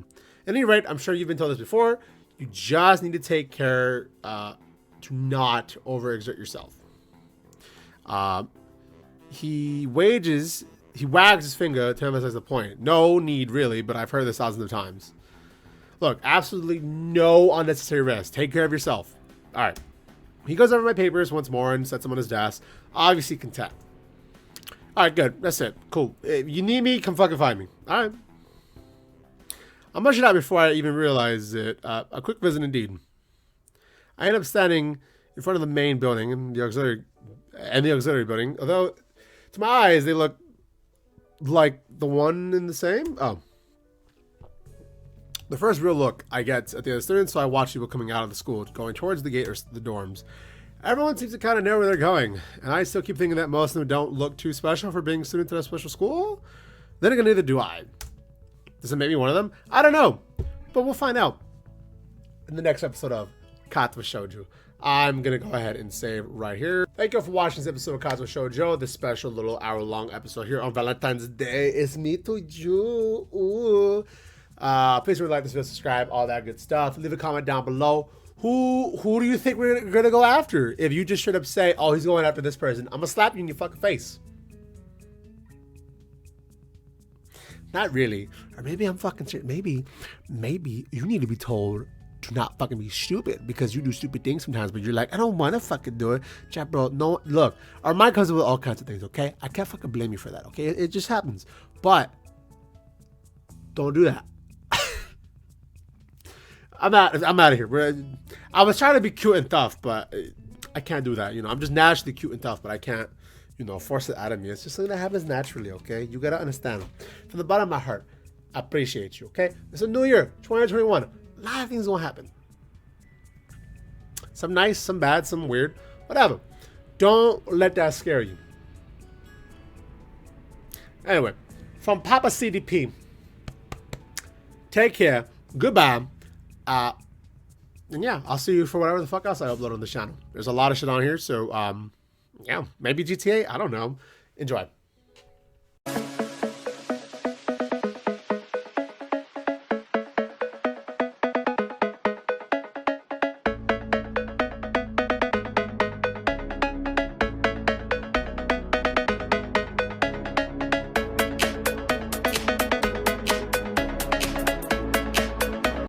any rate, I'm sure you've been told this before. You just need to take care to not overexert yourself. He wags his finger to emphasize the point. No need, really, but I've heard this thousands of times. Look, absolutely no unnecessary rest. Take care of yourself. All right. He goes over my papers once more and sets them on his desk. Obviously content. All right, good. That's it. Cool. If you need me, come fucking find me. All right. I'm mushing out before I even realize it. A quick visit indeed. I end up standing in front of the main building and the auxiliary building. Although, to my eyes, they look like the one in the same. Oh. The first real look I get at the other students, so I watch people coming out of the school, going towards the gate or the dorms. Everyone seems to kind of know where they're going, and I still keep thinking that most of them don't look too special for being students at a special school. Then again, neither do I. Does it make me one of them? I don't know, but we'll find out in the next episode of Katawa Shoujo. I'm going to go ahead and save right here. Thank you all for watching this episode of Katawa Shoujo, this special little hour-long episode here on Valentine's Day. It's me to you. Ooh. Please remember to like this video, subscribe, all that good stuff. Leave a comment down below. Who do you think we're gonna go after? If you just straight up say, oh, he's going after this person, I'm gonna slap you in your fucking face. Not really. Or maybe I'm fucking serious. Maybe you need to be told to not fucking be stupid because you do stupid things sometimes, but you're like, I don't want to fucking do it. Chat, bro, no, look, our mind comes up with all kinds of things, okay? I can't fucking blame you for that, okay? It just happens. But don't do that. I'm out of here. I was trying to be cute and tough, but I can't do that. You know, I'm just naturally cute and tough, but I can't, force it out of me. It's just something that happens naturally, okay? You gotta understand. From the bottom of my heart, I appreciate you, okay? It's a new year, 2021. A lot of things gonna happen. Some nice, some bad, some weird, whatever. Don't let that scare you. Anyway, from Papa CDP, take care, goodbye. And yeah, I'll see you for whatever the fuck else I upload on the channel. There's a lot of shit on here, so yeah, maybe GTA, I don't know. Enjoy.